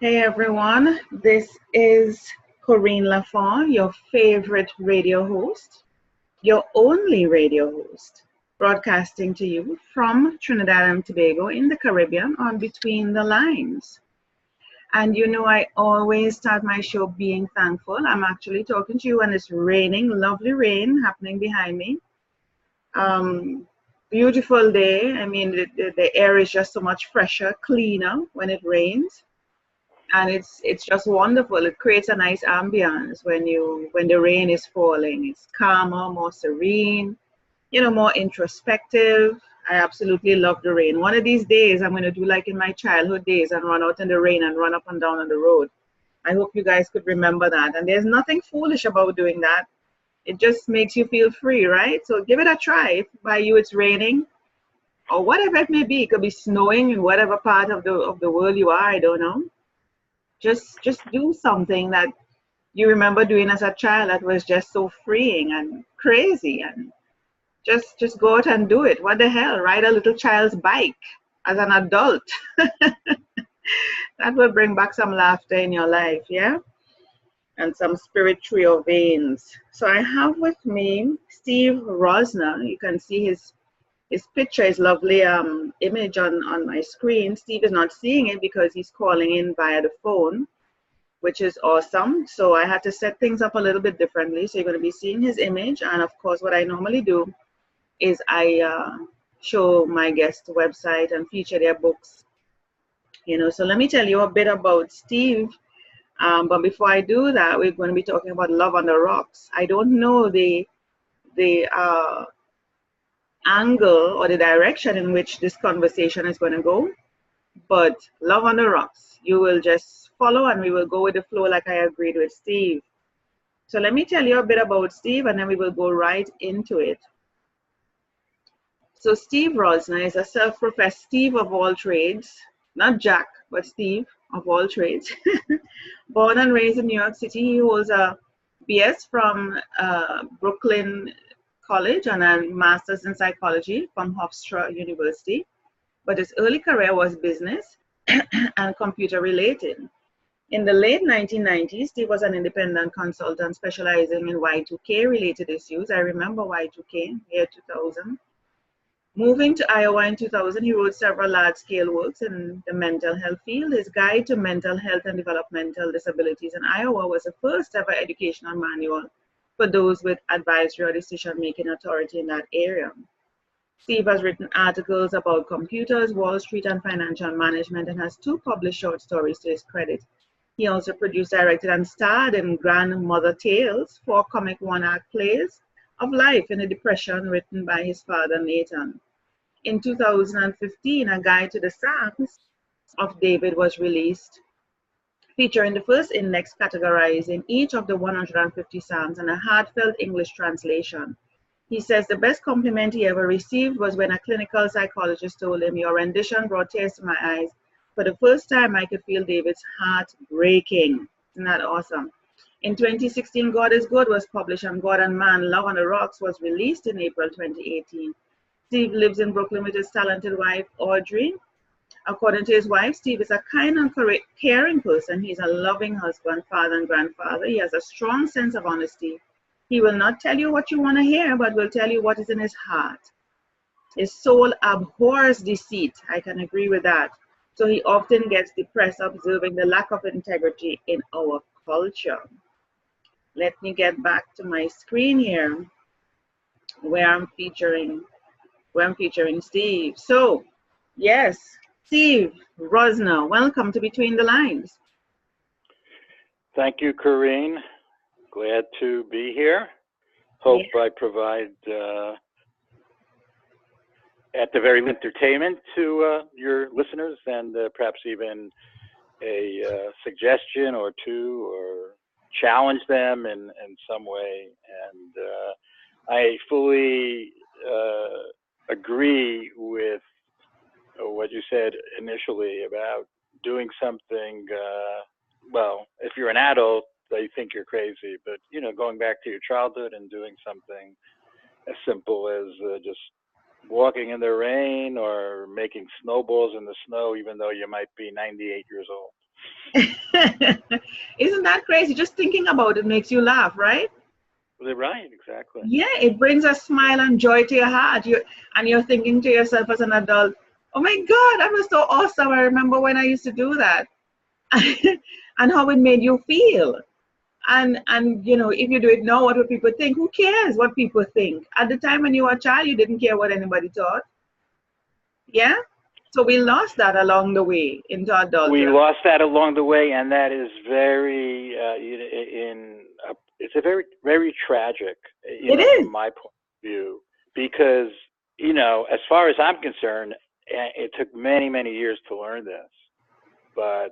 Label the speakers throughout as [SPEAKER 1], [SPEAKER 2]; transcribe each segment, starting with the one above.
[SPEAKER 1] Hey everyone, this is Corinne Lafont, your favorite radio host, your only radio host, broadcasting to you from Trinidad and Tobago in the Caribbean on Between the Lines. And you know, I always start my show being thankful. I'm actually talking to you and it's raining, lovely rain happening behind me. Um, Beautiful day. I mean, the air is just so much fresher, cleaner when it rains and it's just wonderful. It creates a nice ambience when the rain is falling. It's calmer, more serene, more introspective. I absolutely love the rain. One of these days I'm going to do like in my childhood days and run out in the rain and run up and down on the road. I hope you guys could remember that. And there's nothing foolish about doing that. It just makes you feel free, right? So give it a try. If by you it's raining or whatever it may be, it could be snowing in whatever part of the world you are, I don't know. Just do something that you remember doing as a child that was just so freeing and crazy, and just go out and do it. What the hell, ride a little child's bike as an adult. That will bring back some laughter in your life, yeah, and some spiritual veins. So I have with me Steve Rosner. You can see his picture, is lovely image on my screen. Steve is not seeing it because he's calling in via the phone, which is awesome. So I had to set things up a little bit differently. So you're going to be seeing his image. And of course, what I normally do is I show my guest website and feature their books. So let me tell you a bit about Steve. But before I do that, we're going to be talking about Love on the Rocks. I don't know the angle or the direction in which this conversation is going to go, but Love on the Rocks, you will just follow and we will go with the flow like I agreed with Steve. So let me tell you a bit about Steve and then we will go right into it. So Steve Rosner is a self-professed Steve of all trades, not Jack, but Steve of all trades. Born and raised in New York City, he holds a BS from Brooklyn College and a master's in psychology from Hofstra University. But his early career was business and computer related. In the late 1990s, Steve was an independent consultant specializing in Y2K related issues. I remember Y2K, year 2000. Moving to Iowa in 2000, he wrote several large-scale works in the mental health field. His Guide to Mental Health and Developmental Disabilities in Iowa was the first ever educational manual for those with advisory or decision-making authority in that area. Steve has written articles about computers, Wall Street, and financial management, and has 2 published short stories to his credit. He also produced, directed, and starred in Grandmother Tales, 4 comic one-act plays of life in the Depression written by his father, Nathan. In 2015, A Guide to the Psalms of David was released, featuring the first index categorizing each of the 150 Psalms and a heartfelt English translation. He says the best compliment he ever received was when a clinical psychologist told him, "Your rendition brought tears to my eyes. For the first time, I could feel David's heart breaking." Isn't that awesome? In 2016, God is Good was published, and God and Man, Love on the Rocks was released in April 2018. Steve lives in Brooklyn with his talented wife, Audrey. According to his wife, Steve is a kind and caring person. He's a loving husband, father, and grandfather. He has a strong sense of honesty. He will not tell you what you want to hear, but will tell you what is in his heart. His soul abhors deceit. I can agree with that. So he often gets depressed observing the lack of integrity in our culture. Let me get back to my screen here where I'm featuring Steve. So, yes, Steve Rosner, welcome to Between the Lines.
[SPEAKER 2] Thank you, Corinne. Glad to be here. Hope I provide, at the very least, entertainment to your listeners and perhaps even a suggestion or two, or challenge them in some way. And I fully agree with what you said initially about doing something. Well, if you're an adult, they think you're crazy, but going back to your childhood and doing something as simple as just walking in the rain or making snowballs in the snow, even though you might be 98 years old.
[SPEAKER 1] Isn't that crazy? Just thinking about it makes you laugh, right?
[SPEAKER 2] They're right, exactly.
[SPEAKER 1] Yeah, it brings a smile and joy to your heart. You're thinking to yourself as an adult, oh my God, that was so awesome. I remember when I used to do that. And how it made you feel. And if you do it now, what will people think? Who cares what people think? At the time when you were a child, you didn't care what anybody thought. Yeah? So we lost that along the way into
[SPEAKER 2] We
[SPEAKER 1] adulthood.
[SPEAKER 2] lost that along the way, and that is very, it's a very, very tragic,
[SPEAKER 1] It
[SPEAKER 2] from
[SPEAKER 1] is.
[SPEAKER 2] my point of view, because, as far as I'm concerned, it took many, many years to learn this, but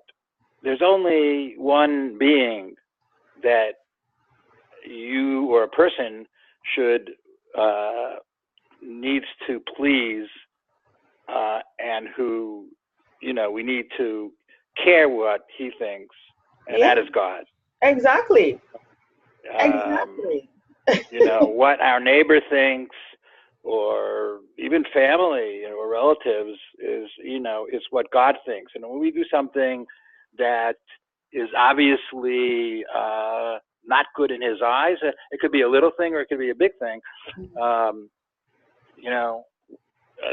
[SPEAKER 2] there's only one being that you or a person should, needs to please, and who, we need to care what he thinks, and
[SPEAKER 1] Yeah,
[SPEAKER 2] that is God.
[SPEAKER 1] exactly.
[SPEAKER 2] Um,
[SPEAKER 1] Exactly.
[SPEAKER 2] what our neighbor thinks, or even family or relatives, is what God thinks. And when we do something that is obviously not good in His eyes, it could be a little thing or it could be a big thing. Um,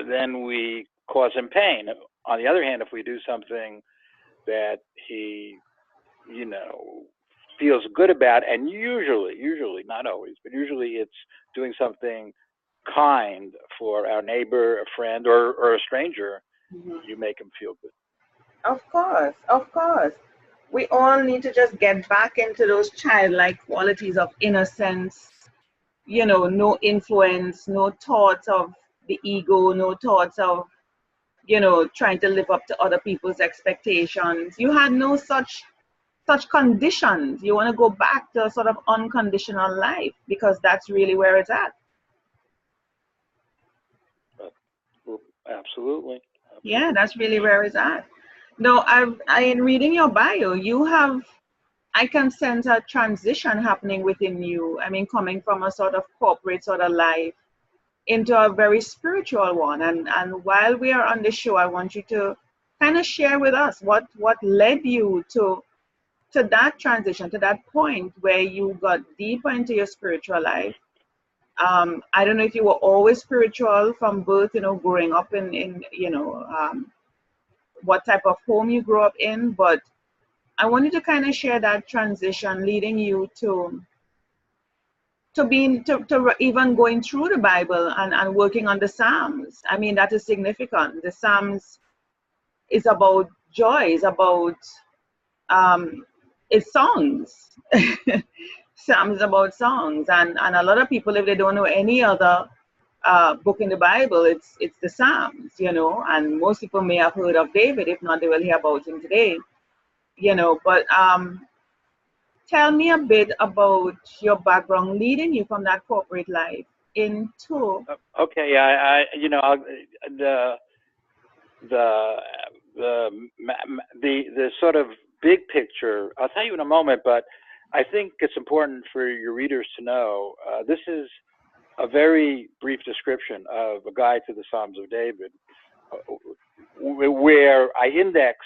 [SPEAKER 2] then we cause Him pain. On the other hand, if we do something that He, you know, feels good about, and usually, not always, but usually it's doing something kind for our neighbor, a friend, or a stranger,
[SPEAKER 1] Mhm.
[SPEAKER 2] you make them feel good.
[SPEAKER 1] Of course, of course. We all need to just get back into those childlike qualities of innocence, no influence, no thoughts of the ego, no thoughts of, trying to live up to other people's expectations. You had no such conditions. You want to go back to a sort of unconditional life because that's really where it's at.
[SPEAKER 2] But, well, absolutely,
[SPEAKER 1] Yeah,
[SPEAKER 2] absolutely.
[SPEAKER 1] that's really where it's at. No, in reading your bio, I can sense a transition happening within you. I mean, coming from a sort of corporate sort of life into a very spiritual one. And while we are on the show, I want you to kind of share with us what led you to that transition, to that point where you got deeper into your spiritual life. I don't know if you were always spiritual from birth, growing up in what type of home you grew up in, but I wanted to kind of share that transition leading you to being to even going through the Bible and working on the Psalms. I mean, that is significant. The Psalms is about joy, is about um, it's songs. Psalms is about songs, and a lot of people, if they don't know any other book in the Bible, it's the Psalms, and most people may have heard of David. If not, they will hear about him today, But tell me a bit about your background leading you from that corporate life into.
[SPEAKER 2] Okay, the the the sort of big picture. I'll tell you in a moment, but I think it's important for your readers to know. This is a very brief description of a guide to the Psalms of David, uh, where I index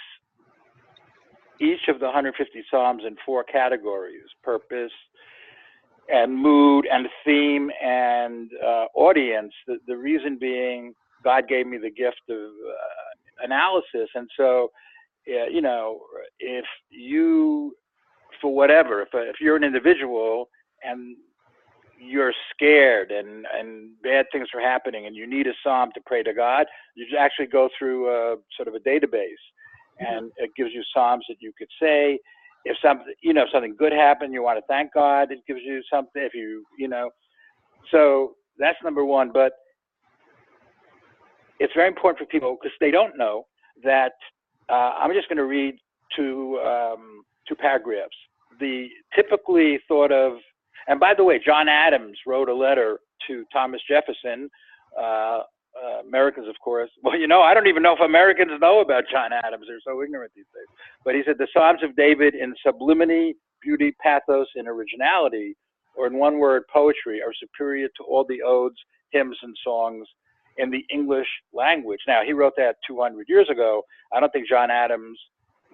[SPEAKER 2] each of the 150 Psalms in four categories: purpose and mood and theme and audience. The reason being, God gave me the gift of analysis. And so, if you, for whatever, if you're an individual and you're scared and bad things are happening and you need a psalm to pray to God, you just actually go through a sort of a database, and it gives you psalms that you could say. If something, if something good happened, you want to thank God, it gives you something. If so that's number one. But it's very important for people because they don't know that. I'm just going to read two paragraphs. The typically thought of, and by the way, John Adams wrote a letter to Thomas Jefferson. Americans, of course. Well, I don't even know if Americans know about John Adams. They're so ignorant these days. But he said the Psalms of David in sublimity, beauty, pathos, and originality, or in one word, poetry, are superior to all the odes, hymns, and songs in the English language. Now, he wrote that 200 years ago. I don't think John Adams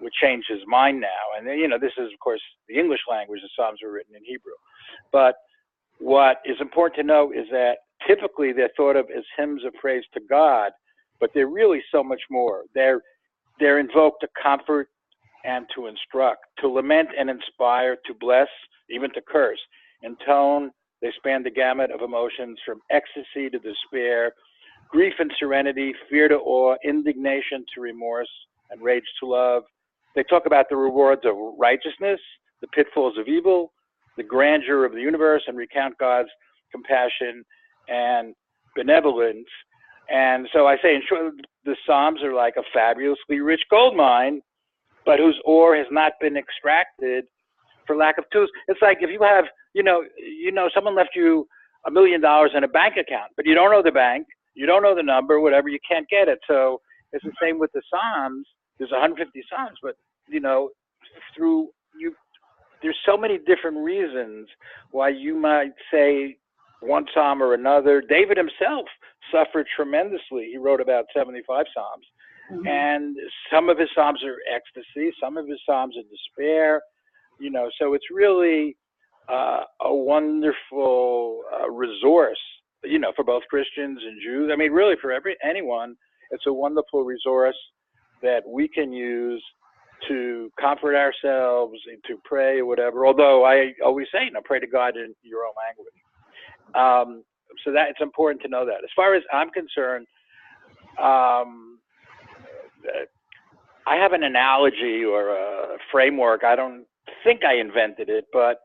[SPEAKER 2] would change his mind now. And this is of course the English language. The Psalms were written in Hebrew, but what is important to know is that typically they're thought of as hymns of praise to God, but they're really so much more. They're invoked to comfort and to instruct, to lament and inspire, to bless, even to curse. In tone, they span the gamut of emotions from ecstasy to despair, grief and serenity, fear to awe, indignation to remorse, and rage to love. They talk about the rewards of righteousness, the pitfalls of evil, the grandeur of the universe, and recount God's compassion and benevolence. And so I say, in short, the Psalms are like a fabulously rich gold mine, but whose ore has not been extracted for lack of tools. It's like if you have, someone left you $1 million in a bank account, but you don't know the bank, you don't know the number, whatever, you can't get it. So it's the same with the Psalms. There's 150 Psalms, but there's so many different reasons why you might say one Psalm or another. David himself suffered tremendously. He wrote about 75 Psalms. Mm-hmm. And some of his Psalms are ecstasy, some of his Psalms are despair, so it's really a wonderful resource, for both Christians and Jews. I mean, really for anyone, it's a wonderful resource that we can use to comfort ourselves and to pray or whatever. Although I always say, pray to God in your own language. So that it's important to know that. As far as I'm concerned, I have an analogy or a framework. I don't think I invented it, but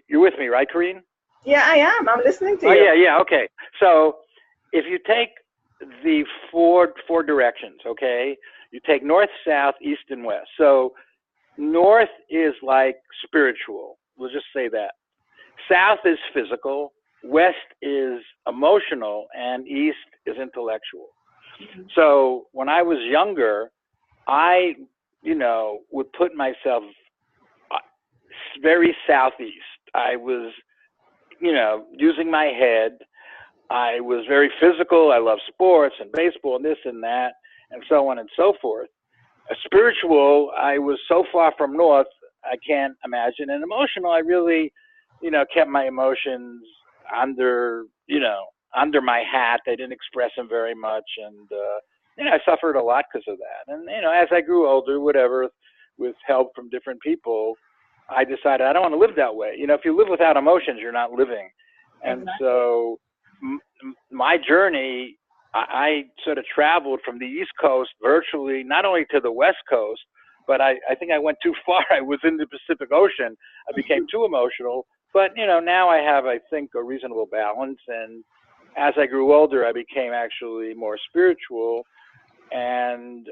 [SPEAKER 2] you're with me, right, Corinne?
[SPEAKER 1] Yeah, I am. I'm listening to you.
[SPEAKER 2] Oh, yeah, okay. So if you take the four directions, okay, you take north, south, east, and west. So north is like spiritual. We'll just say that. South is physical, west is emotional, and east is intellectual. Mm-hmm. So when I was younger, I, would put myself very southeast. I was, using my head. I was very physical. I love sports and baseball and this and that and so on and so forth. Spiritual, I was so far from north, I can't imagine. And emotional, I really, kept my emotions under my hat. I didn't express them very much. And, I suffered a lot because of that. And, as I grew older, whatever, with help from different people, I decided I don't want to live that way. If you live without emotions, you're not living. And exactly. So my journey, I sort of traveled from the East Coast virtually, not only to the West Coast, but I think I went too far. I was in the Pacific Ocean. I became too emotional. But, now I have, I think, a reasonable balance. And as I grew older, I became actually more spiritual. And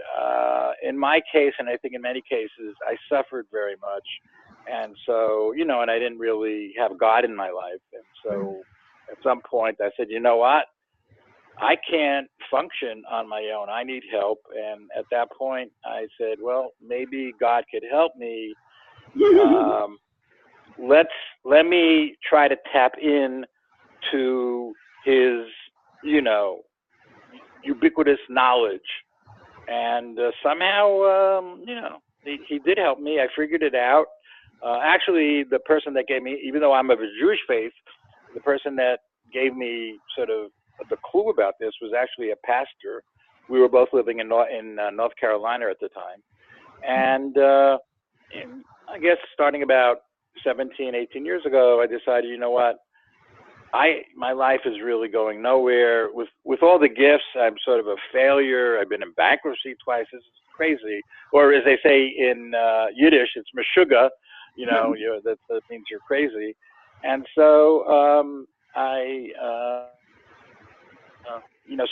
[SPEAKER 2] in my case, and I think in many cases, I suffered very much. And so, and I didn't really have God in my life. And so at some point I said, you know what? I can't function on my own. I need help. And at that point I said, well, maybe God could help me. Let me try to tap in to his, ubiquitous knowledge. And somehow, he did help me. I figured it out. Actually, the person that gave me, even though I'm of a Jewish faith, the person that gave me sort of the clue about this was actually a pastor. We were both living in North Carolina at the time. And I guess starting about 17, 18 years ago, I decided, you know what? My life is really going nowhere. With all the gifts, I'm sort of a failure. I've been in bankruptcy twice. This is crazy. Or as they say in Yiddish, it's meshuga. That means you're crazy. And so I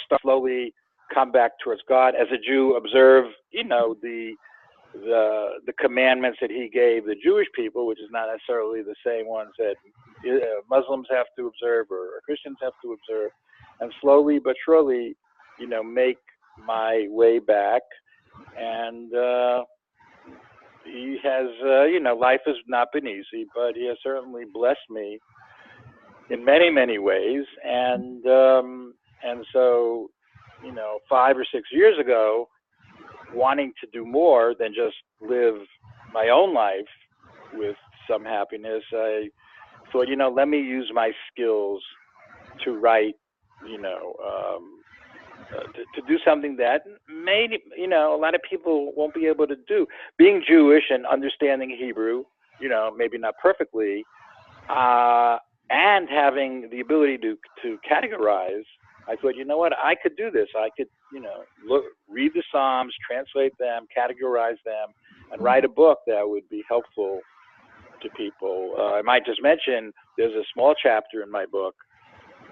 [SPEAKER 2] start slowly come back towards God. As a Jew, observe, the commandments that he gave the Jewish people, which is not necessarily the same ones that Muslims have to observe or Christians have to observe, and slowly but surely, make my way back. And he has, life has not been easy, but he has certainly blessed me in many, many ways. And so, 5 or 6 years ago, wanting to do more than just live my own life with some happiness, I thought, let me use my skills to write, you know, to do something that maybe, a lot of people won't be able to do. Being Jewish and understanding Hebrew, maybe not perfectly, and having the ability to categorize, I thought, what, I could do this. I could, read the Psalms, translate them, categorize them, and write a book that would be helpful to people. I might just mention there's a small chapter in my book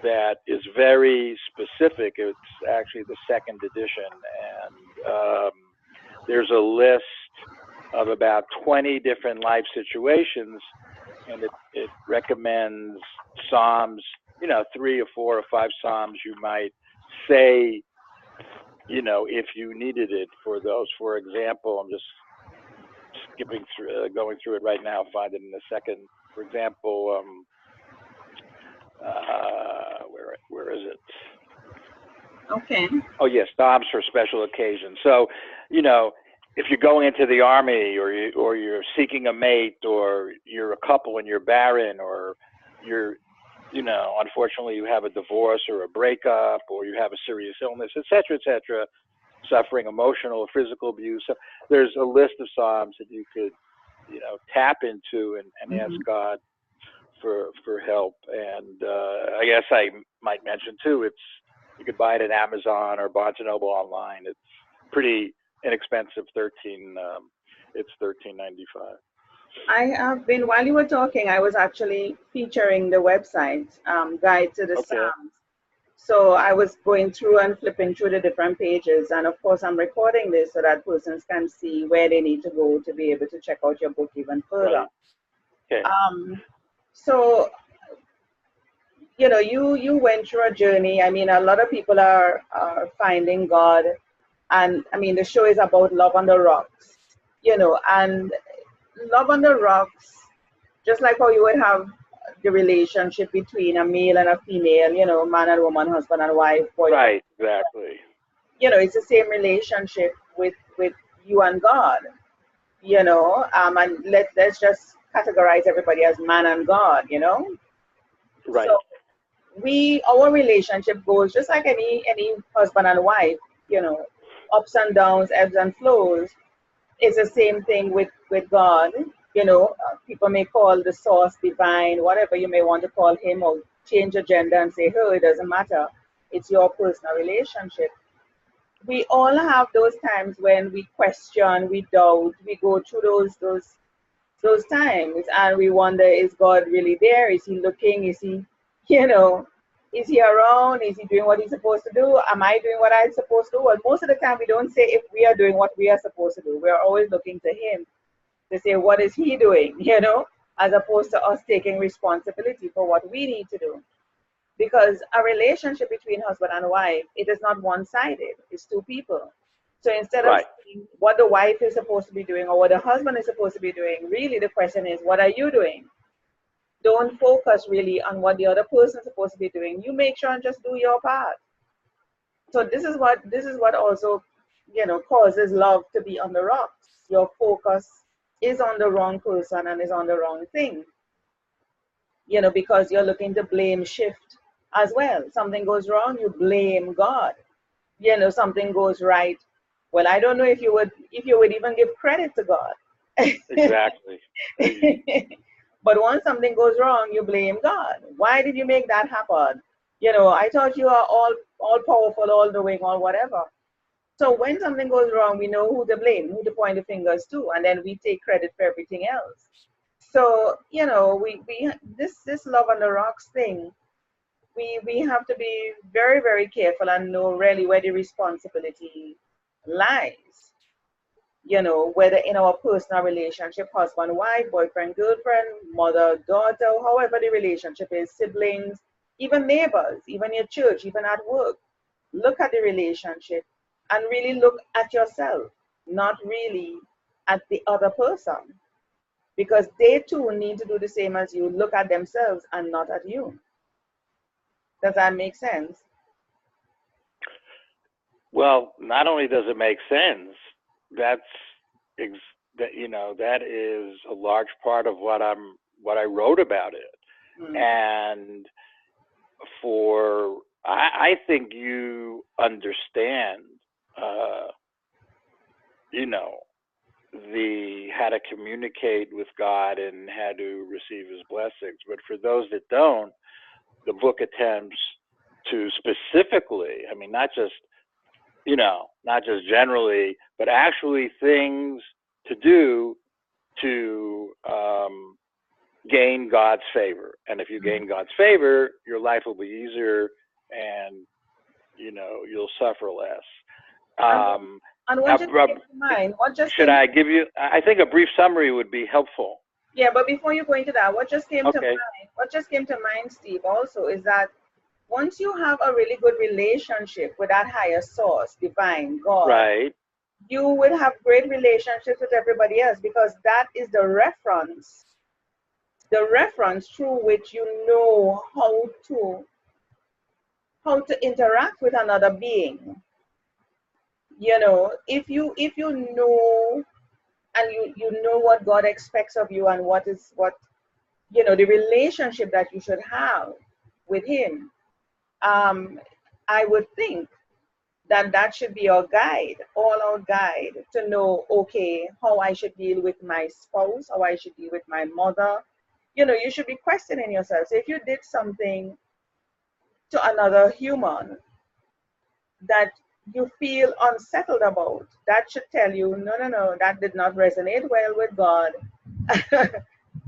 [SPEAKER 2] that is very specific. It's actually the second edition, and there's a list of about 20 different life situations, and it recommends Psalms, 3 or 4 or 5 Psalms you might say, if you needed it for those. For example, I'm just going through it right now, find it in a second. For example, where is it?
[SPEAKER 1] Okay.
[SPEAKER 2] Oh yes, Psalms for special occasions. So, if you're going into the army, or you're seeking a mate, or you're a couple and you're barren, or you're, unfortunately you have a divorce or a breakup, or you have a serious illness, etc., suffering emotional or physical abuse. So there's a list of Psalms that you could, tap into and ask God for help. And I guess I might mention too, you could buy it at Amazon or Barnes and Noble online. It's pretty inexpensive, it's $13.95.
[SPEAKER 1] I have been, while you were talking, I was actually featuring the website, Guide to the Psalms. So I was going through and flipping through the different pages. And of course, I'm recording this so that persons can see where they need to go to be able to check out your book even further.
[SPEAKER 2] Right. Okay.
[SPEAKER 1] So, you went through a journey. I mean, a lot of people are finding God. And I mean, the show is about love on the rocks, and love on the rocks, just like how you would have the relationship between a male and a female, man and woman, husband and wife. Boy,
[SPEAKER 2] right, exactly.
[SPEAKER 1] It's the same relationship with you and God, and let's just categorize everybody as man and God,
[SPEAKER 2] Right.
[SPEAKER 1] So our relationship goes just like any husband and wife, ups and downs, ebbs and flows. It's the same thing with God. People may call the source divine, whatever you may want to call him, or change the gender and say, oh, it doesn't matter. It's your personal relationship. We all have those times when we question, we doubt, we go through those times, and we wonder, is God really there? Is he looking? Is he, is he around? Is he doing what he's supposed to do? Am I doing what I'm supposed to do? Well, most of the time we don't say if we are doing what we are supposed to do. We're always looking to him to say, what is he doing? As opposed to us taking responsibility for what we need to do. Because a relationship between husband and wife, it is not one-sided. It's two people. So instead of saying what the wife is supposed to be doing or what the husband is supposed to be doing, really the question is, what are you doing? Don't focus really on what the other person is supposed to be doing. You make sure and just do your part. So this is what also, causes love to be on the rocks. Your focus is on the wrong person and is on the wrong thing. Because you're looking to blame shift as well. Something goes wrong, you blame God. Something goes right. Well, I don't know if you would even give credit to God.
[SPEAKER 2] Exactly.
[SPEAKER 1] But once something goes wrong, you blame God. Why did you make that happen? I thought you are all powerful, all knowing, all whatever. So when something goes wrong, we know who to blame, who to point the fingers to, and then we take credit for everything else. So, we this love on the rocks thing, we have to be very, very careful and know really where the responsibility lies. Whether in our personal relationship, husband, wife, boyfriend, girlfriend, mother, daughter, however the relationship is, siblings, even neighbors, even your church, even at work. Look at the relationship and really look at yourself, not really at the other person. Because they too need to do the same as you, look at themselves and not at you. Does that make sense?
[SPEAKER 2] Well, not only does it make sense, that's that that is a large part of what I wrote about it.
[SPEAKER 1] Mm.
[SPEAKER 2] And I think you understand, you know, the how to communicate with God and how to receive His blessings. But for those that don't, the book attempts to specifically, I mean, not just generally, but actually things to do to gain God's favor. And if you gain God's favor, your life will be easier, and you'll suffer less.
[SPEAKER 1] And what just came to mind?
[SPEAKER 2] Should I give you? I think a brief summary would be helpful.
[SPEAKER 1] Yeah, but before you go into that, what just came to mind? What just came to mind, Steve, also is that once you have a really good relationship with that higher source, divine God,
[SPEAKER 2] right,
[SPEAKER 1] you will have great relationships with everybody else, because that is the reference through which you know how to interact with another being. If you know, and you know what God expects of you, and what the relationship that you should have with Him, I would think that should be our guide, all our guide, to know, okay, how I should deal with my spouse, how I should deal with my mother. You should be questioning yourself. So if you did something to another human that you feel unsettled about, that should tell you, no, that did not resonate well with God,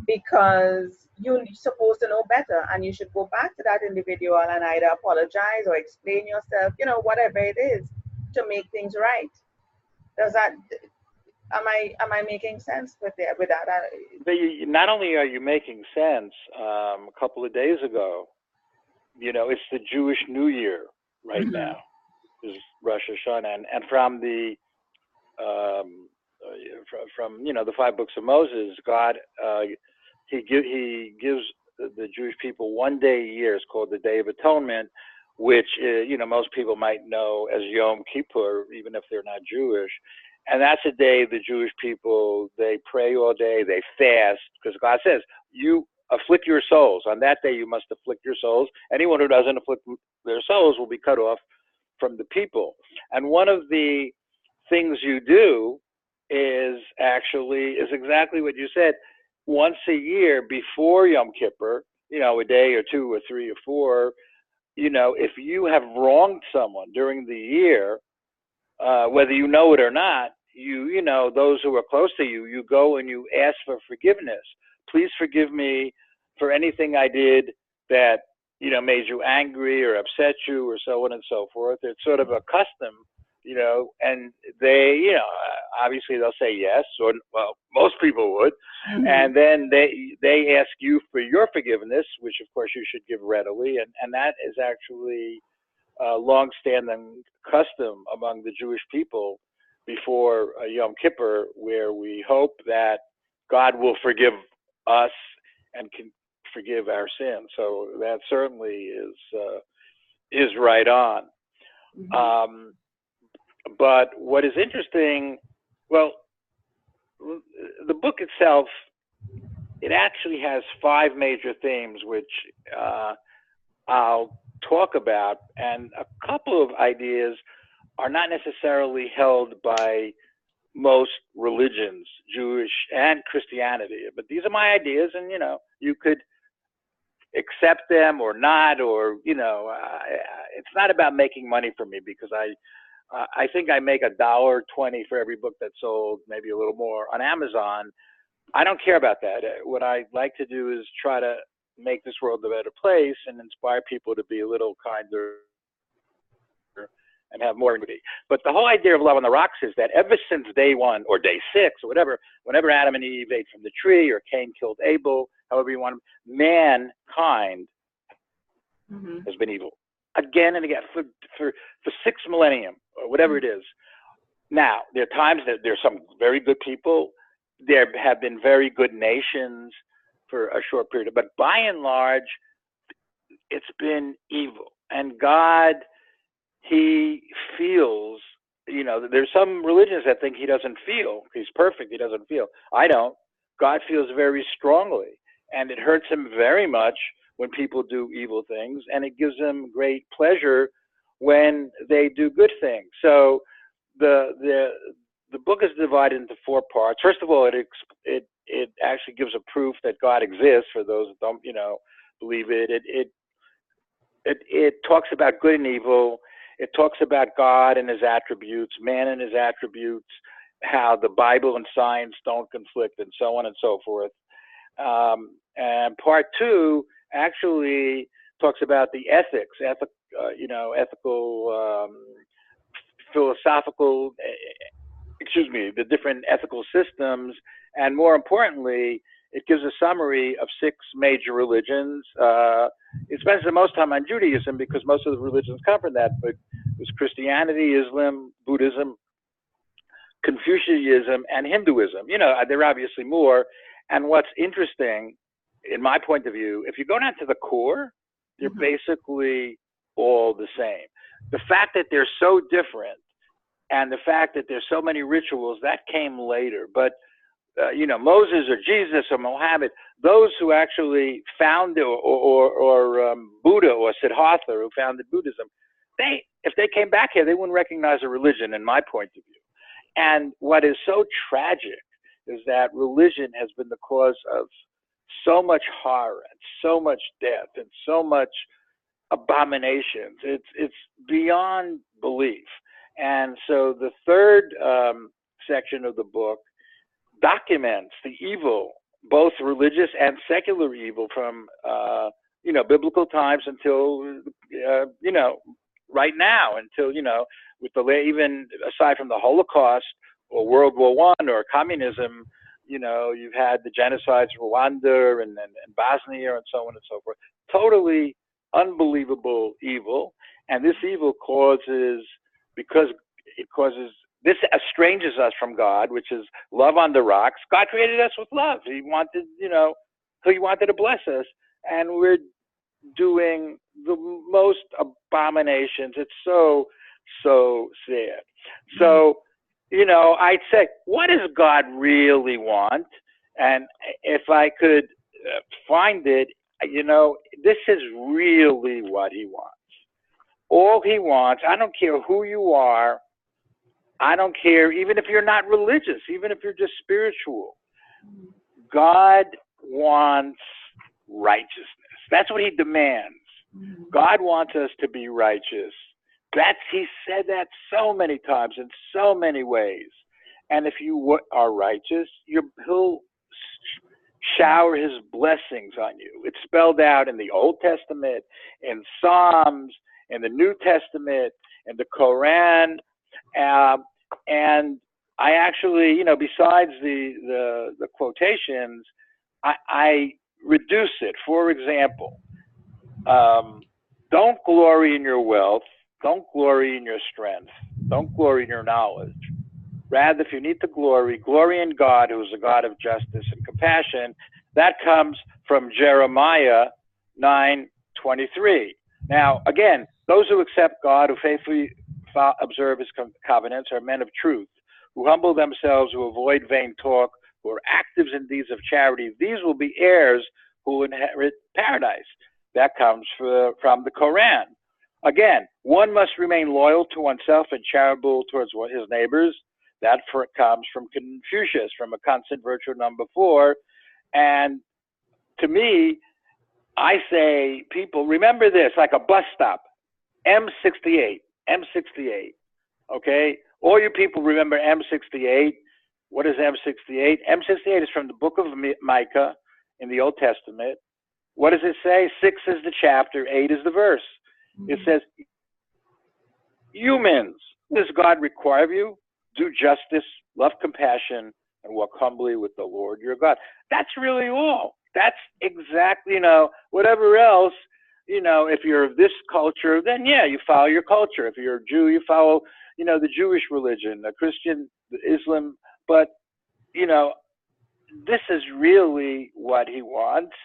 [SPEAKER 1] because you're supposed to know better, and you should go back to that individual and either apologize or explain yourself, whatever it is, to make things right. Am I making sense with that?
[SPEAKER 2] Not only are you making sense, a couple of days ago, it's the Jewish New Year right now. Is Rosh Hashanah, and from the the 5 books of Moses, God he gives the Jewish people one day a year. It's called the Day of Atonement, which most people might know as Yom Kippur, even if they're not Jewish. And that's a day the Jewish people, they pray all day, they fast, because God says, you afflict your souls. On that day you must afflict your souls. Anyone who doesn't afflict their souls will be cut off from the people. And one of the things you do is exactly what you said. Once a year before Yom Kippur, a day or 2 or 3 or 4, if you have wronged someone during the year, whether you know it or not, those who are close to you, you go and you ask for forgiveness. Please forgive me for anything I did that made you angry or upset you, or so on and so forth. It's sort of a custom, and they, obviously they'll say yes, or well, most people would, and then they ask you for your forgiveness, which of course you should give readily, and that is actually a long-standing custom among the Jewish people before Yom Kippur, where we hope that God will forgive us and can forgive our sins. So that certainly is right on. But what is interesting, well, the book itself, it actually has 5 major themes, which I'll talk about, and a couple of ideas are not necessarily held by most religions, Jewish and Christianity. But these are my ideas, and you could accept them or not, or it's not about making money for me, because I think I make $1.20 for every book that's sold, maybe a little more on Amazon. I don't care about that. What I like to do is try to make this world a better place and inspire people to be a little kinder and have more empathy. But the whole idea of Love on the Rocks is that ever since day 1 or day 6 or whatever, whenever Adam and Eve ate from the tree, or Cain killed Abel, however you want, mankind has been evil again and again for 6 millennia or whatever it is. Now, there are times that there's some very good people. There have been very good nations for a short period, but by and large, it's been evil. And God, He feels you know, there's some religions that think he doesn't feel. He's perfect. He doesn't feel. I don't. God feels very strongly, and it hurts him very much when people do evil things, and it gives him great pleasure when they do good things. So the book is divided into four parts. First of all, it actually gives a proof that God exists for those that don't, you know, believe it. It talks about good and evil. It talks about God and his attributes, man and his attributes, how the Bible and science don't conflict, and so on and so forth. And part two actually talks about the ethics, ethical, philosophical, the different ethical systems, and more importantly, it gives a summary of 6 major religions. It spends the most time on Judaism because most of the religions come from that, but there's Christianity, Islam, Buddhism, Confucianism, and Hinduism. You know, there are obviously more. And what's interesting, in my point of view, if you go down to the core, they're basically all the same. The fact that they're so different and the fact that there's so many rituals, that came later. But Moses or Jesus or Mohammed, those who actually founded, or Buddha or Siddhartha who founded Buddhism, if they came back here, they wouldn't recognize a religion, in my point of view. And what is so tragic is that religion has been the cause of so much horror and so much death and so much abominations. It's beyond belief. And so the third section of the book documents the evil, both religious and secular evil, from biblical times until right now, until with even aside from the Holocaust or World War I or communism, you've had the genocides of Rwanda and Bosnia and so on and so forth. Totally unbelievable evil, and this evil this estranges us from God, which is love on the rocks. God created us with love. He wanted, he wanted to bless us, and we're doing the most abominations. It's so sad. So, I'd say, what does God really want? And if I could find it, this is really what he wants. All he wants, I don't care who you are, I don't care, even if you're not religious, even if you're just spiritual, God wants righteousness. That's what he demands. God wants us to be righteous. He said that so many times in so many ways. And if you are righteous, he'll shower his blessings on you. It's spelled out in the Old Testament, in Psalms, in the New Testament, in the Quran. And I actually, besides the quotations, I reduce it. For example, don't glory in your wealth. Don't glory in your strength. Don't glory in your knowledge. Rather, if you need to glory in God, who is a God of justice and compassion. That comes from Jeremiah 9:23. Now, again, those who accept God, who faithfully observe his covenants, are men of truth, who humble themselves, who avoid vain talk, who are active in deeds of charity. These will be heirs who will inherit paradise. That comes from the Quran. Again, one must remain loyal to oneself and charitable towards his neighbors. That comes from Confucius, from a constant virtue number 4. And to me, I say, people, remember this, like a bus stop, M68, okay? All you people remember M68. What is M68? M68 is from the book of Micah in the Old Testament. What does it say? 6 is the chapter, 8 is the verse. It says, humans, does God require of you? Do justice, love compassion, and walk humbly with the Lord your God. That's really all. That's exactly, whatever else, if you're of this culture, then yeah, you follow your culture. If you're a Jew, you follow, the Jewish religion, the Christian, the Islam. But, this is really what he wants.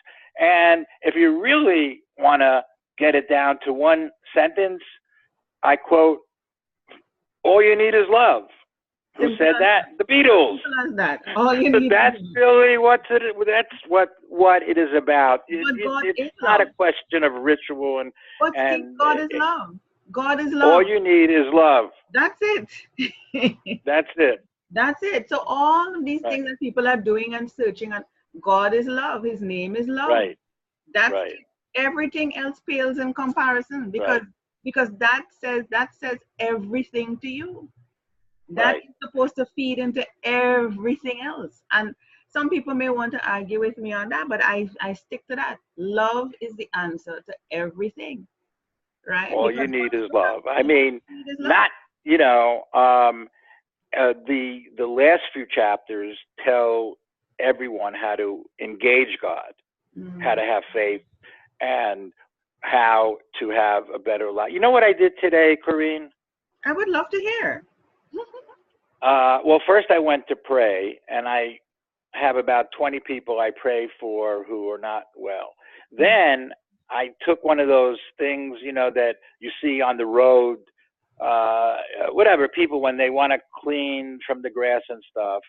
[SPEAKER 2] And if you really want to get it down to one sentence, I quote, All you need is love. Who
[SPEAKER 1] Simple
[SPEAKER 2] said
[SPEAKER 1] as
[SPEAKER 2] that? The Beatles.
[SPEAKER 1] Simple as that. All you
[SPEAKER 2] But
[SPEAKER 1] need
[SPEAKER 2] that's
[SPEAKER 1] is love.
[SPEAKER 2] really that's what it is about.
[SPEAKER 1] But God
[SPEAKER 2] It's
[SPEAKER 1] is
[SPEAKER 2] not a
[SPEAKER 1] love.
[SPEAKER 2] question of ritual
[SPEAKER 1] But Steve,
[SPEAKER 2] and
[SPEAKER 1] God is love. God is
[SPEAKER 2] all
[SPEAKER 1] love.
[SPEAKER 2] you need is love.
[SPEAKER 1] That's it.
[SPEAKER 2] That's it.
[SPEAKER 1] That's it. So all of these
[SPEAKER 2] Right.
[SPEAKER 1] things that people are doing and searching, and God is love. His name is love.
[SPEAKER 2] Right.
[SPEAKER 1] That's
[SPEAKER 2] Right.
[SPEAKER 1] it. Everything else pales in comparison
[SPEAKER 2] Right.
[SPEAKER 1] because that says everything to you. That
[SPEAKER 2] Right.
[SPEAKER 1] is supposed to feed into everything else. And some people may want to argue with me on that, but I stick to that. Love is the answer to everything, right?
[SPEAKER 2] All
[SPEAKER 1] Because
[SPEAKER 2] you need is
[SPEAKER 1] all
[SPEAKER 2] love. I mean,
[SPEAKER 1] you need is love.
[SPEAKER 2] not the last few chapters tell everyone how to engage God, how to have faith, and how to have a better life. You know what I did today, Corrine?
[SPEAKER 1] I would love to hear.
[SPEAKER 2] Well, first I went to pray, and I have about 20 people I pray for who are not well. Then I took one of those things, that you see on the road, whatever, people when they want to clean from the grass and stuff.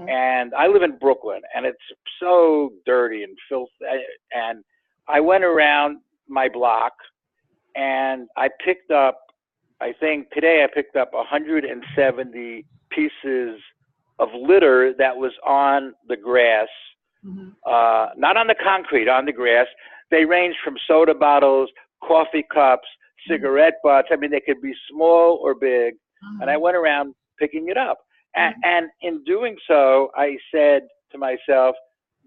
[SPEAKER 2] And I live in Brooklyn, and it's so dirty and filthy. And I went around my block, and I picked up, I think today I picked up 170 pieces of litter that was on the grass, not on the concrete, on the grass. They range from soda bottles, coffee cups, cigarette butts. I mean, they could be small or big. And I went around picking it up. And in doing so, I said to myself,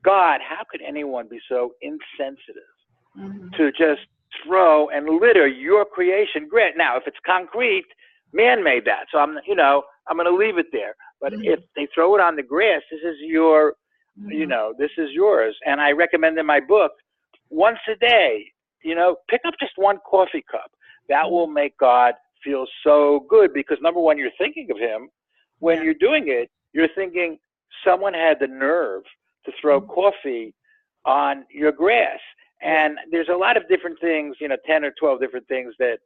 [SPEAKER 2] God, how could anyone be so insensitive to just throw and litter your creation? Great. Now, if it's concrete, man made that. So I'm going to leave it there. But if they throw it on the grass, this is your, this is yours. And I recommend in my book, once a day, pick up just one coffee cup. That will make God feel so good because number one, you're thinking of him. When you're doing it, you're thinking someone had the nerve to throw coffee on your grass. And there's a lot of different things, 10 or 12 different things that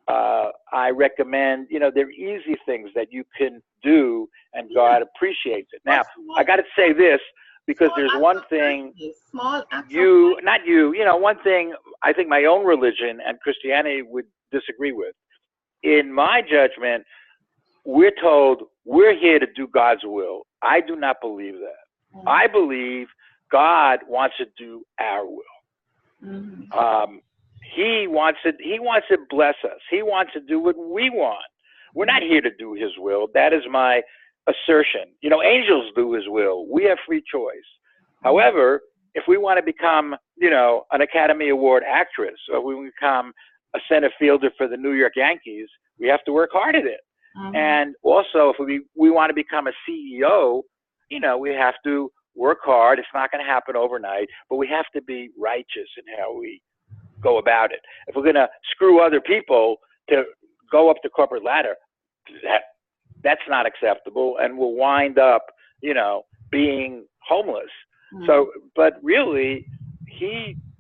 [SPEAKER 2] I recommend. They're easy things that you can do and God appreciates it. Now, I got to say this because there's one thing one thing I think my own religion and Christianity would disagree with. In my judgment, we're told we're here to do God's will. I do not believe that. I believe God wants to do our will. He wants to bless us. He wants to do what we want. We're not here to do his will. That is my assertion. Angels do his will. We have free choice. However, if we want to become, an Academy Award actress, or we become a center fielder for the New York Yankees, we have to work hard at it. And also, if we want to become a CEO, we have to work hard. It's not going to happen overnight, but we have to be righteous in how we go about it. If we're going to screw other people to go up the corporate ladder, that's not acceptable, and we'll wind up, being homeless. So, but really,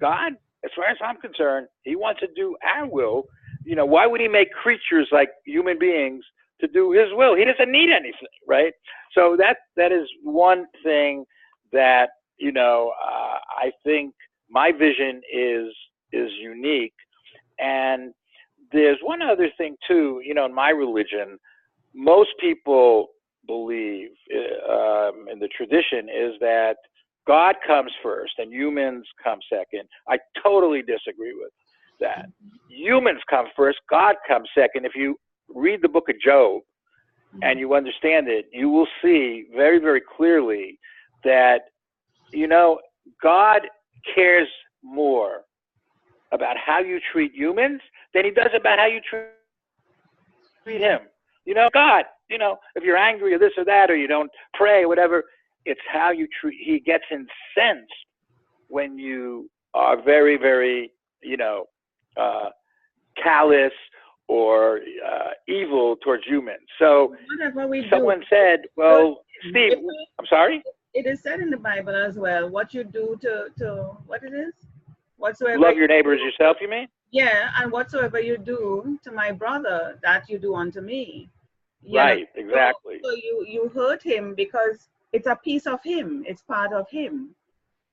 [SPEAKER 2] God, as far as I'm concerned, he wants to do our will. Why would he make creatures like human beings to do his will? He doesn't need anything, right? So that is one thing that, I think my vision is unique. And there's one other thing too, in my religion, most people believe in the tradition is that God comes first and humans come second. I totally disagree with that. Humans come first, God comes second. If you read the book of Job and you understand it, you will see very, very clearly that, God cares more about how you treat humans than he does about how you treat him. God, if you're angry or this or that, or you don't pray or whatever, it's how you treat. He gets incensed when you are very, very, callous or evil towards humans. So someone said, well, Steve, I'm sorry?
[SPEAKER 1] It is said in the Bible as well, what you do to what it is? Whatsoever
[SPEAKER 2] love your neighbor as yourself, you mean?
[SPEAKER 1] Yeah, and whatsoever you do to my brother, that you do unto me. You know,
[SPEAKER 2] Right, exactly.
[SPEAKER 1] so you hurt him because it's a piece of him. It's part of him.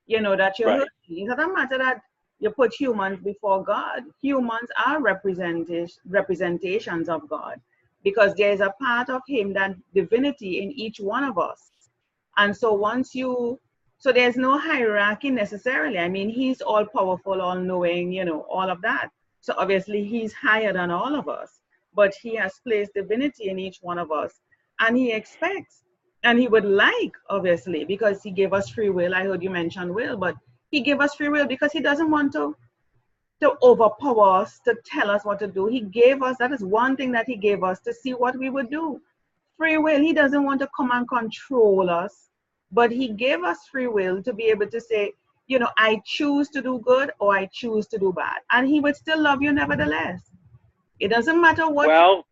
[SPEAKER 1] You know that you hurt.
[SPEAKER 2] Right.
[SPEAKER 1] It doesn't matter that you put humans before God. Humans are representations of God because there is a part of him, that divinity in each one of us. And so so there's no hierarchy necessarily. I mean, he's all powerful, all knowing, you know, all of that. So obviously he's higher than all of us, but he has placed divinity in each one of us. And he expects, and he would like, obviously, because he gave us free will. I heard you mention will, but he gave us free will because he doesn't want to overpower us, to tell us what to do. He gave us, that is one thing that he gave us, to see what we would do. Free will. He doesn't want to come and control us, but he gave us free will to be able to say, you know, I choose to do good or I choose to do bad. And he would still love you nevertheless. It doesn't matter what you
[SPEAKER 2] Well,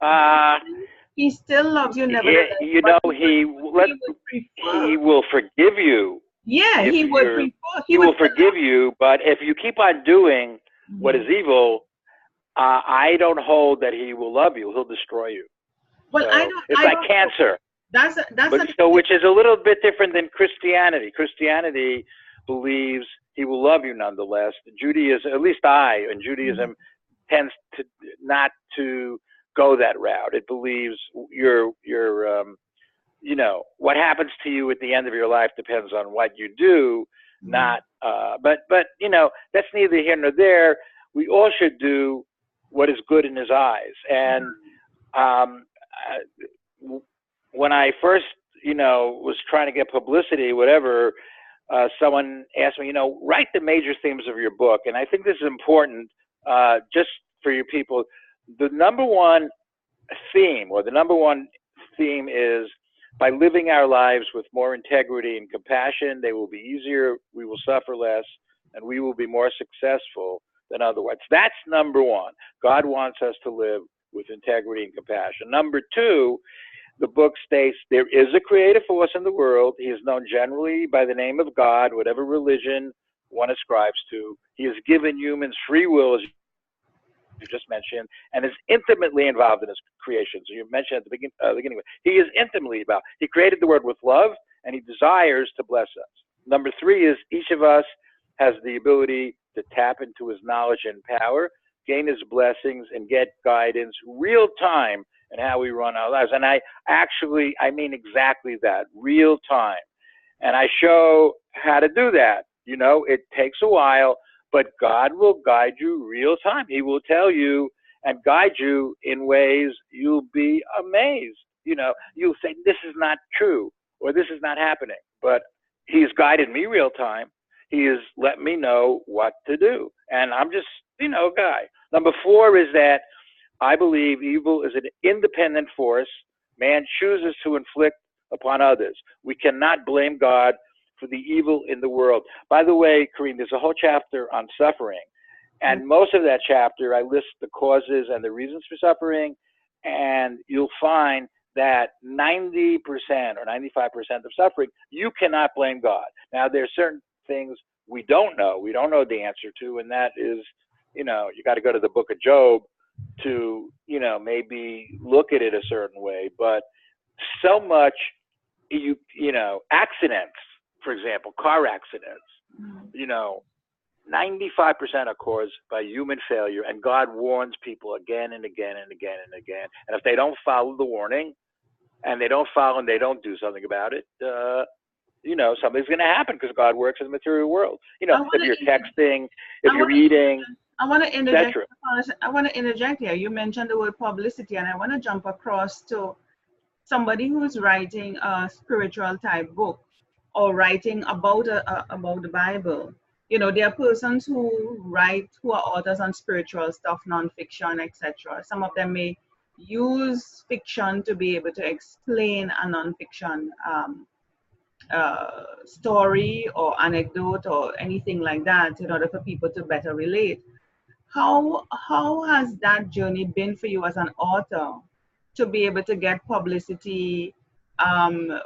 [SPEAKER 1] do, he still loves you nevertheless.
[SPEAKER 2] you
[SPEAKER 1] But
[SPEAKER 2] know,
[SPEAKER 1] he would prefer.
[SPEAKER 2] he will forgive you
[SPEAKER 1] Yeah,
[SPEAKER 2] if
[SPEAKER 1] he would
[SPEAKER 2] you're,
[SPEAKER 1] prefer. He
[SPEAKER 2] he
[SPEAKER 1] would
[SPEAKER 2] will
[SPEAKER 1] still
[SPEAKER 2] forgive you, but if you keep on doing what
[SPEAKER 1] love.
[SPEAKER 2] is evil, I don't hold that he will love you. He'll destroy you.
[SPEAKER 1] Well,
[SPEAKER 2] So it's
[SPEAKER 1] I
[SPEAKER 2] like
[SPEAKER 1] don't know.
[SPEAKER 2] cancer.
[SPEAKER 1] That's
[SPEAKER 2] But
[SPEAKER 1] an
[SPEAKER 2] so, which is a little bit different than Christianity. Christianity believes he will love you nonetheless. Judaism, at least in Judaism, tends to not to go that route. It believes you know, what happens to you at the end of your life depends on what you do. Not, but you know, that's neither here nor there. We all should do what is good in his eyes. And um, when I first, you know, was trying to get publicity, whatever, someone asked me, you know, write the major themes of your book. And I think this is important, just for your people. The number one theme is, by living our lives with more integrity and compassion, they will be easier, we will suffer less, and we will be more successful than otherwise. That's number one. God wants us to live with integrity and compassion. Number two, the book states there is a creative force in the world. He is known generally by the name of God, whatever religion one ascribes to. He has given humans free will, as you just mentioned, and is intimately involved in his creation. So you mentioned at the beginning, he is intimately involved. He created the world with love, and he desires to bless us. Number three is, each of us has the ability to tap into his knowledge and power, gain his blessings, and get guidance real time in how we run our lives. And I mean exactly that, real time. And I show how to do that. You know, it takes a while, but God will guide you real time. He will tell you and guide you in ways you'll be amazed. You know, you'll say, this is not true, or this is not happening. But he's guided me real time. He has let me know what to do. And I'm just, you know, a guy. Number four is that I believe evil is an independent force man chooses to inflict upon others. We cannot blame God for the evil in the world. By the way, Kareem, there's a whole chapter on suffering. And most of that chapter, I list the causes and the reasons for suffering. And you'll find that 90% or 95% of suffering, you cannot blame God. Now, there are certain things we don't know. We don't know the answer to, and that is, you know, you got to go to the book of Job to, you know, maybe look at it a certain way. But so much, you know, accidents, for example, car accidents, you know, 95% are caused by human failure, and God warns people again and again and again and again. And if they don't follow the warning, and they don't follow and they don't do something about it, you know, something's going to happen, because God works in the material world. You know, if you're texting, if you're eating,
[SPEAKER 1] I want to interject.
[SPEAKER 2] etc.
[SPEAKER 1] I want to interject here. You mentioned the word publicity, and I want to jump across to somebody who's writing a spiritual type book or writing about the Bible. You know, there are persons who are authors on spiritual stuff, nonfiction, etc. Some of them may use fiction to be able to explain a nonfiction story or anecdote or anything like that in order for people to better relate. How has that journey been for you as an author to be able to get publicity?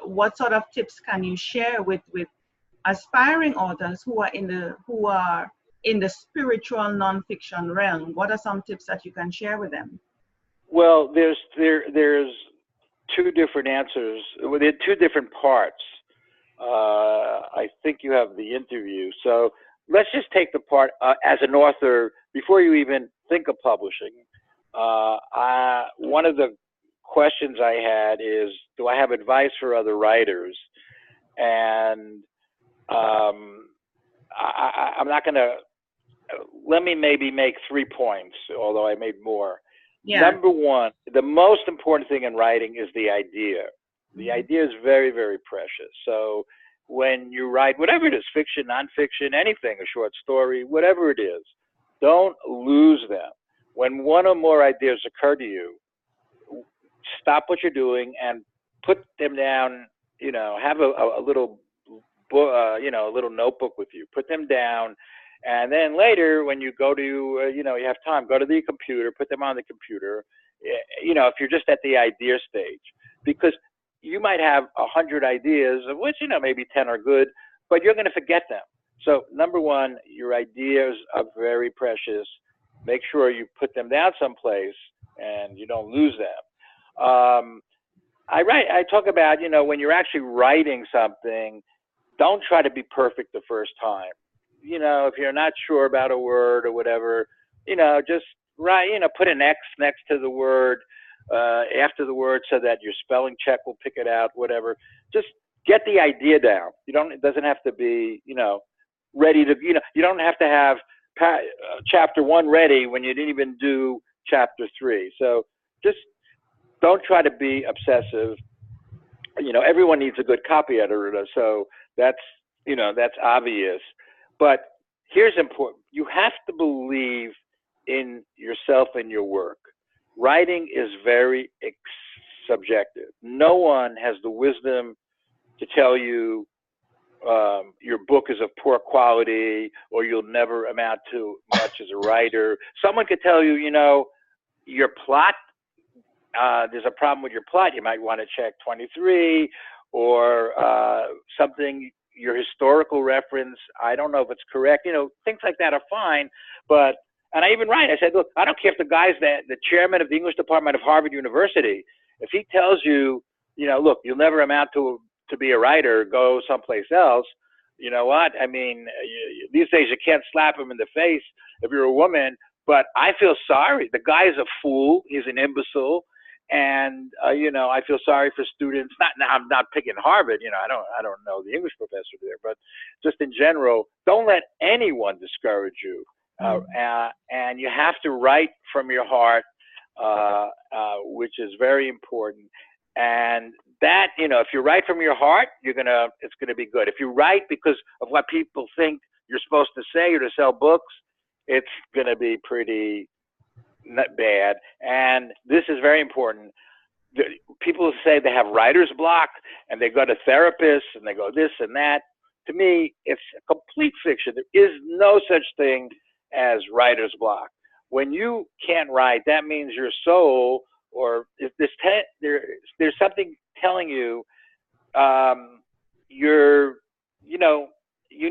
[SPEAKER 1] What sort of tips can you share with aspiring authors who are in the spiritual nonfiction realm? What are some tips that you can share with them?
[SPEAKER 2] Well, there's two different answers within two different parts. I think you have the interview. So let's just take the part as an author before you even think of publishing. One of the questions I had is, do I have advice for other writers? And I'm not going to, let me maybe make 3 points, although I made more.
[SPEAKER 1] Yeah.
[SPEAKER 2] Number one, the most important thing in writing is the idea. The idea is very, very precious. So when you write, whatever it is, fiction, nonfiction, anything, a short story, whatever it is, don't lose them. When one or more ideas occur to you, stop what you're doing and put them down, have a little book, a little notebook with you, put them down. And then later, when you go to, you have time, go to the computer, put them on the computer, if you're just at the idea stage, because you might have 100 ideas, of which, maybe 10 are good, but you're going to forget them. So number one, your ideas are very precious. Make sure you put them down someplace and you don't lose them. I talk about, when you're actually writing something, don't try to be perfect the first time. If you're not sure about a word or whatever, just write, put an X next to the word, after the word, so that your spelling check will pick it out, whatever. Just get the idea down. It doesn't have to be, ready to, you don't have to have chapter 1 ready when you didn't even do chapter 3. So just don't try to be obsessive. Everyone needs a good copy editor, so that's obvious. But here's important. You have to believe in yourself and your work. Writing is very subjective. No one has the wisdom to tell you your book is of poor quality or you'll never amount to much as a writer. Someone could tell you, your plot, there's a problem with your plot. You might want to check 23 or something, your historical reference. I don't know if it's correct. Things like that are fine. And I even write, I said, look, I don't care if the chairman of the English department of Harvard University, if he tells you, look, you'll never amount to be a writer, go someplace else. You know what? I mean, these days you can't slap him in the face if you're a woman, but I feel sorry. The guy is a fool. He's an imbecile. And, I feel sorry for students. I'm not picking Harvard. I don't know the English professor there, but just in general, don't let anyone discourage you. And you have to write from your heart, which is very important. And that, if you write from your heart, it's going to be good. If you write because of what people think you're supposed to say or to sell books, it's going to be pretty not bad. And this is very important. People say they have writer's block and they go to therapists and they go this and that. To me, it's a complete fiction. There is no such thing as writer's block. When you can't write, that means your soul, or if there's something telling you, you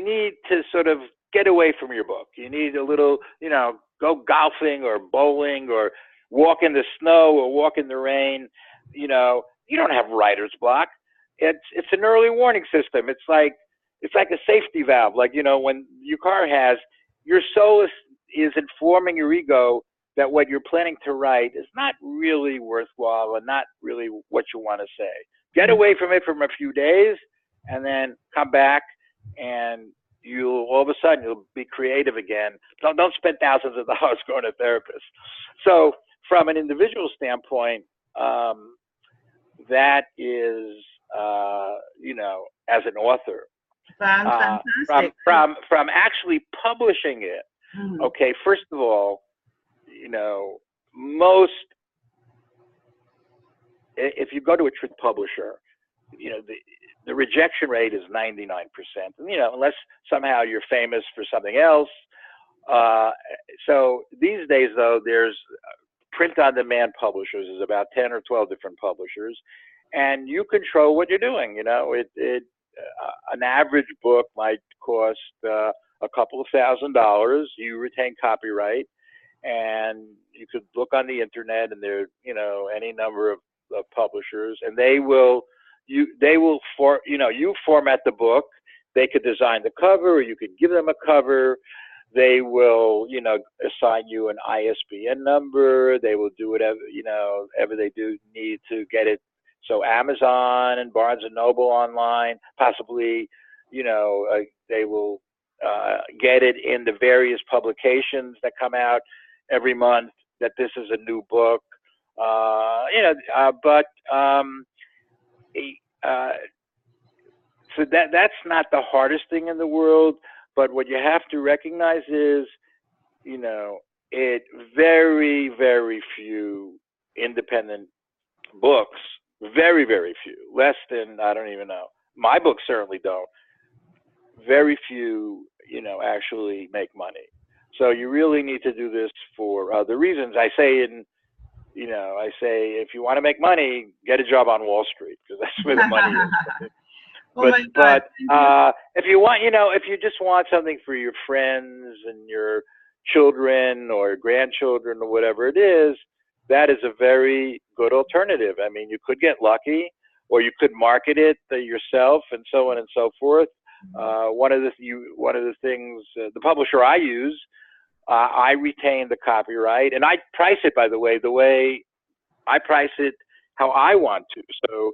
[SPEAKER 2] need to sort of get away from your book. You need a little, go golfing or bowling or walk in the snow or walk in the rain. You don't have writer's block. It's an early warning system. It's like a safety valve. Like, when your car has, your soul is informing your ego that what you're planning to write is not really worthwhile and not really what you want to say. Get away from it for a few days and then come back, and all of a sudden you'll be creative again. Don't spend thousands of dollars going to therapists. So from an individual standpoint, that is, as an author,
[SPEAKER 1] fantastic.
[SPEAKER 2] From actually publishing it. Okay, first of all, if you go to a true publisher, the rejection rate is 99%. Unless somehow you're famous for something else. So these days, though, there's print-on-demand publishers. There's about 10 or 12 different publishers, and you control what you're doing. An average book might cost a couple of $1,000s. You retain copyright, and you could look on the internet, and there, any number of publishers, and they will you format the book. They could design the cover, or you could give them a cover. They will, assign you an ISBN number. They will do whatever, ever they do need to get it. So Amazon and Barnes and Noble online, possibly, they will get it in the various publications that come out every month that this is a new book. So that's not the hardest thing in the world. But what you have to recognize is, very, very few independent books, very, very few, less than, I don't even know. My books certainly don't. Very few, actually make money. So you really need to do this for other reasons. I say if you want to make money, get a job on Wall Street, because that's where the money is. But if you want, if you just want something for your friends and your children or grandchildren or whatever it is, that is a very good alternative. I mean, you could get lucky, or you could market it yourself, and so on and so forth. One of the things, the publisher I use, I retain the copyright, and I price it, by the way I price it how I want to. So,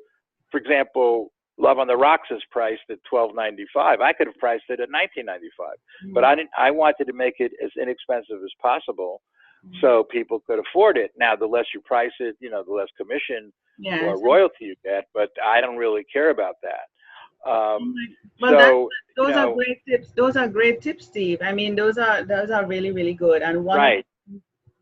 [SPEAKER 2] for example, Love on the Rocks is priced at $12.95. I could have priced it at $19.95, but I wanted to make it as inexpensive as possible, so people could afford it. Now, the less you price it, the less commission or royalty you get. But I don't really care about that.
[SPEAKER 1] Those are great tips. Those are great tips, Steve. I mean, those are really, really good. And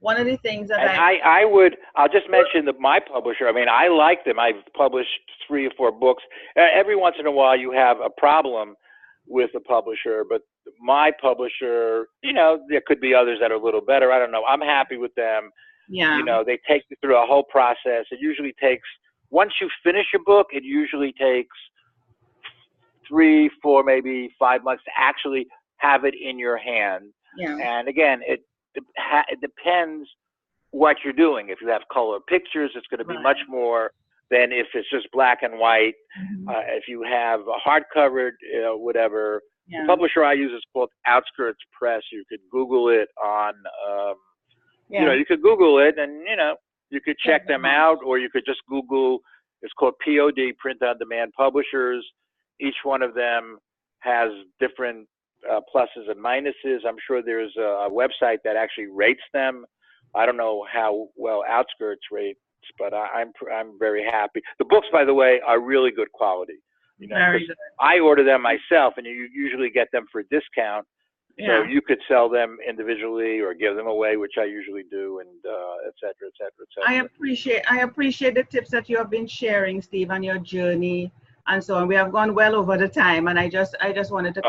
[SPEAKER 1] one of the things that
[SPEAKER 2] I'll just mention that my publisher, I mean, I like them. I've published 3 or 4 books. Every once in a while you have a problem with a publisher, but my publisher, there could be others that are a little better. I don't know. I'm happy with them.
[SPEAKER 1] Yeah.
[SPEAKER 2] They take you through a whole process. It usually takes, once you finish a book, it usually takes 3, 4, maybe 5 months to actually have it in your hand.
[SPEAKER 1] Yeah.
[SPEAKER 2] And again, it depends what you're doing. If you have color pictures, it's going to be much more than if it's just black and white. If you have a hardcover, whatever. The publisher I use is called Outskirts Press. You could Google it on, you could Google it, and you could check them out, or you could just Google. It's called POD, Print on Demand Publishers. Each one of them has different pluses and minuses. I'm sure there's a website that actually rates them. I don't know how well Outskirts rates, but I'm very happy. The books, by the way, are really good quality.
[SPEAKER 1] Very good.
[SPEAKER 2] I order them myself, and you usually get them for a discount. So you could sell them individually or give them away, which I usually do, and et cetera, et cetera, et cetera.
[SPEAKER 1] I appreciate the tips that you have been sharing, Steve, on your journey and so on. We have gone well over the time, and I just wanted to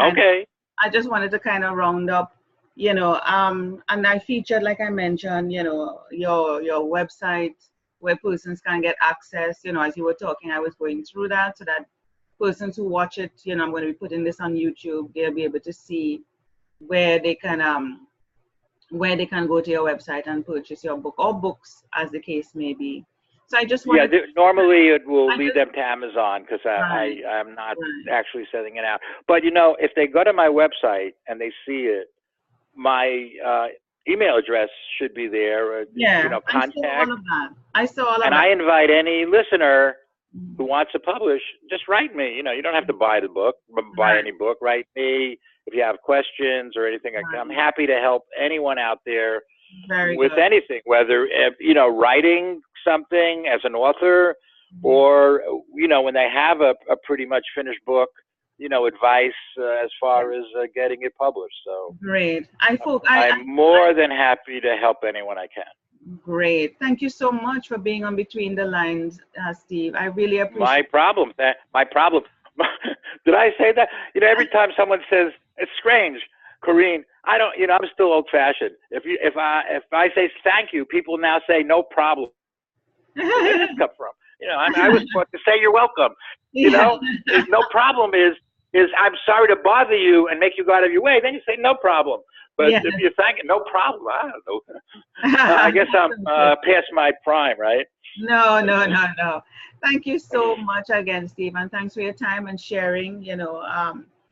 [SPEAKER 1] kind of round up, and I featured, like I mentioned, your website where persons can get access. As you were talking, I was going through that, so that persons who watch it, I'm going to be putting this on YouTube, they'll be able to see where they can go to your website and purchase your book, or books, as the case may be. So I just want
[SPEAKER 2] normally it will lead them to Amazon, because I'm not actually sending it out. But if they go to my website and they see it, my email address should be there. Contact.
[SPEAKER 1] I saw all of that.
[SPEAKER 2] And I invite any listener who wants to publish, just write me. You don't have to buy the book, buy any book. Write me if you have questions or anything like that. I'm happy to help anyone out there with anything, whether writing something as an author, or when they have a pretty much finished book, advice as far as getting it published. So
[SPEAKER 1] great.
[SPEAKER 2] I'm more than happy to help anyone I can.
[SPEAKER 1] Great. Thank you so much for being on Between the Lines, Steve. I really appreciate
[SPEAKER 2] my problem. Did I say that? Every time someone says, it's strange, Corrine, I don't, I'm still old fashioned. If I say thank you, people now say no problem. Where did this come from? I was supposed to say you're welcome. No problem is I'm sorry to bother you and make you go out of your way. Then you say no problem. But if you're thanking, no problem, I don't know. I guess I'm past my prime, right?
[SPEAKER 1] No, no, no, no. Thank you so much again, Steve, and thanks for your time and sharing.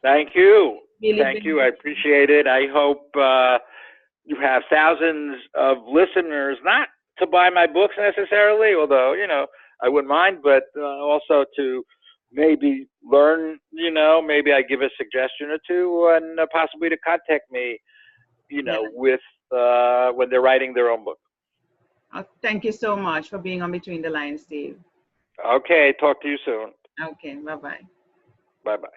[SPEAKER 2] Thank you.
[SPEAKER 1] Really
[SPEAKER 2] Thank
[SPEAKER 1] been
[SPEAKER 2] you. I appreciate it. I hope you have thousands of listeners, not to buy my books necessarily, although, I wouldn't mind, but also to maybe learn, maybe I give a suggestion or two and possibly to contact me,
[SPEAKER 1] yeah.
[SPEAKER 2] with when they're writing their own book.
[SPEAKER 1] Thank you so much for being on Between the Lines, Steve.
[SPEAKER 2] Okay. Talk to you soon.
[SPEAKER 1] Okay, bye bye.
[SPEAKER 2] Bye bye.